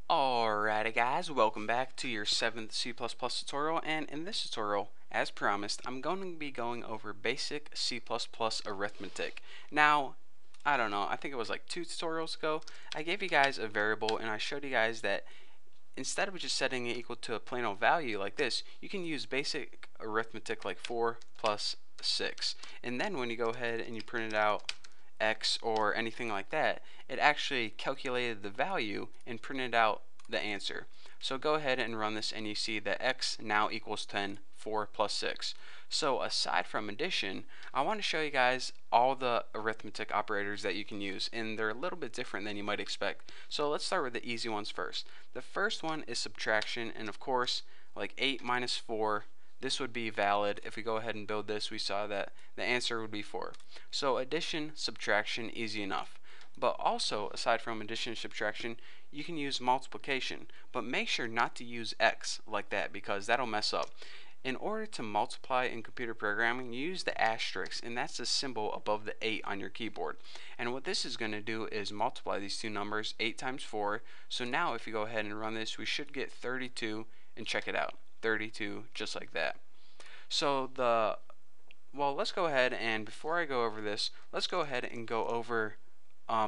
Alrighty guys, welcome back to your 7th C++ tutorial, and in this tutorial, as promised, I'm going to be going over basic C++ arithmetic. Now, I don't know, I think it was like 2 tutorials ago, I gave you guys a variable and I showed you guys that instead of just setting it equal to a plain old value like this, you can use basic arithmetic like 4 plus 6. And then when you go ahead and you print it out x or anything like that, it actually calculated the value and printed out the answer. So go ahead and run this and you see that x now equals 10, 4 plus 6. So aside from addition, I want to show you guys all the arithmetic operators that you can use, and they're a little bit different than you might expect. So let's start with the easy ones first. The first one is subtraction, and of course, like 8 minus 4, this would be valid. If we go ahead and build this, we saw that the answer would be 4. So addition, subtraction, easy enough. But also, aside from addition and subtraction, you can use multiplication. But make sure not to use x like that, because that'll mess up. In order to multiply in computer programming, you use the asterisk, and that's the symbol above the 8 on your keyboard. And what this is going to do is multiply these two numbers, 8 times 4. So now if you go ahead and run this, we should get 32, and check it out. 32, just like that. So let's go ahead, and before I go over this, let's go ahead and go over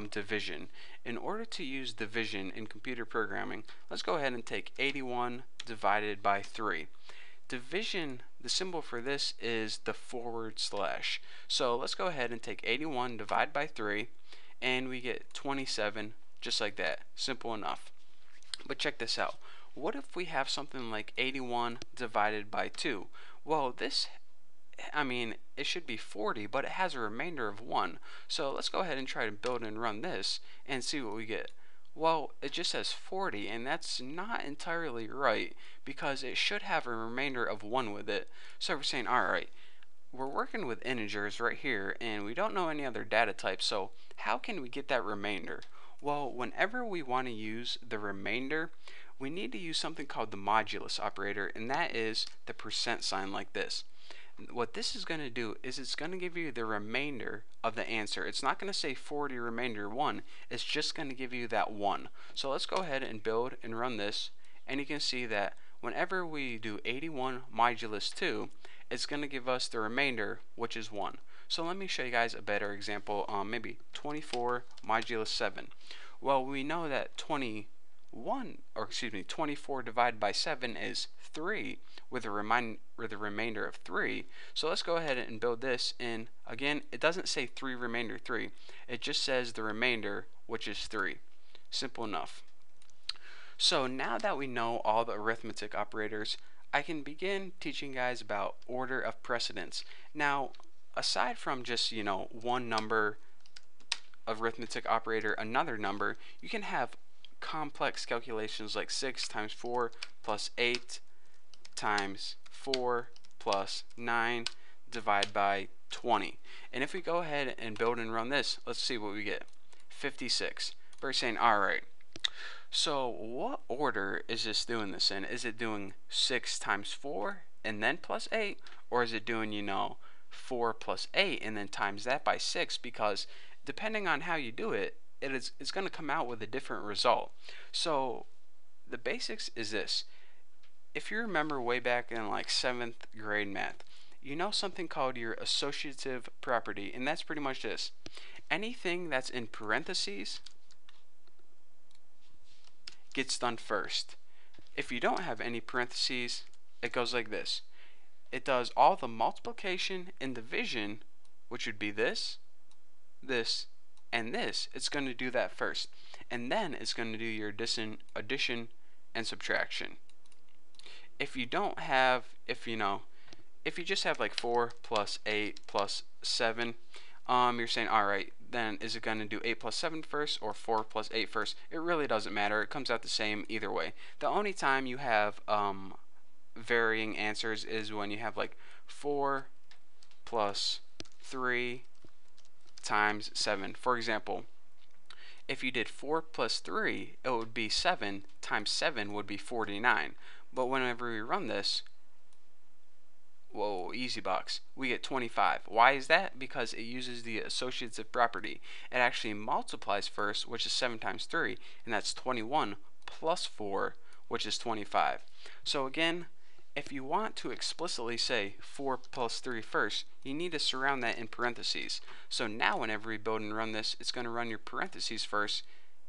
division. In order to use division in computer programming, let's go ahead and take 81 divided by 3. Division, the symbol for this is the /. So let's go ahead and take 81 divided by 3, and we get 27, just like that. Simple enough. But check this out. What if we have something like 81 divided by 2? Well, it should be 40, but it has a remainder of 1. So let's go ahead and try to build and run this and see what we get. Well, it just says 40, and that's not entirely right, because it should have a remainder of 1 with it. So we're saying, alright, we're working with integers right here, and we don't know any other data types, so how can we get that remainder? Well, whenever we want to use the remainder, we need to use something called the modulus operator, and that is the percent sign like this. What this is going to do is it's going to give you the remainder of the answer. It's not going to say 40 remainder 1, it's just going to give you that 1. So let's go ahead and build and run this, and you can see that whenever we do 81 modulus 2, it's going to give us the remainder, which is 1. So let me show you guys a better example, maybe 24 modulus 7. Well, we know that 24 divided by 7 is 3 with a remainder of 3. So let's go ahead and build this, and again, it doesn't say 3 remainder 3. It just says the remainder, which is 3. Simple enough. So now that we know all the arithmetic operators, I can begin teaching guys about order of precedence. Now, aside from just, one number arithmetic operator, another number, you can have complex calculations like 6 times 4 plus 8 times 4 plus 9 divided by 20. And if we go ahead and build and run this, let's see what we get. 56. We're saying, alright, so what order is this doing this in? Is it doing 6 times 4 and then plus 8? Or is it doing, 4 plus 8 and then times that by 6? Because depending on how you do it, it's going to come out with a different result. So the basics is this. If you remember way back in like 7th grade math, you know something called your associative property, and that's pretty much this. Anything that's in parentheses gets done first. If you don't have any parentheses, it goes like this. It does all the multiplication and division, which would be this, this, and this. It's going to do that first, and then it's going to do your addition and subtraction. If you don't have, if you just have like 4 plus 8 plus 7, you're saying, alright, then is it going to do 8 plus 7 first or 4 plus 8 first? It really doesn't matter. It comes out the same either way. The only time you have varying answers is when you have like 4 plus 3 times 7. For example, if you did 4 plus 3, it would be 7 times 7 would be 49. But whenever we run this, whoa, easy box, we get 25. Why is that? Because it uses the associative property. It actually multiplies first, which is 7 times 3, and that's 21, plus 4, which is 25. So again, if you want to explicitly say 4 plus 3 first, you need to surround that in parentheses. So now whenever you build and run this, it's going to run your parentheses first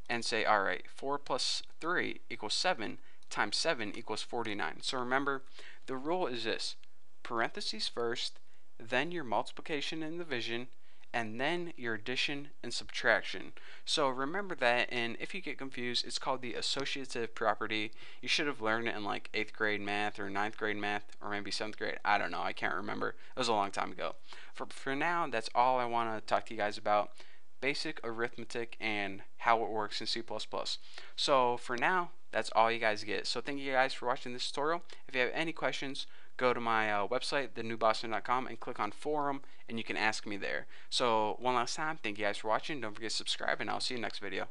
and say, alright, 4 plus 3 equals 7 times 7 equals 49. So remember, the rule is this: parentheses first, then your multiplication and division, and then your addition and subtraction. So remember that, and if you get confused, it's called the associative property. You should have learned it in like 8th grade math or 9th grade math, or maybe 7th grade. I don't know, I can't remember. It was a long time ago. For now, that's all I want to talk to you guys about: basic arithmetic and how it works in C++. So for now, that's all you guys get. So thank you guys for watching this tutorial. If you have any questions, go to my website, thenewboston.com, and click on forum, and you can ask me there. So one last time, thank you guys for watching. Don't forget to subscribe, and I'll see you next video.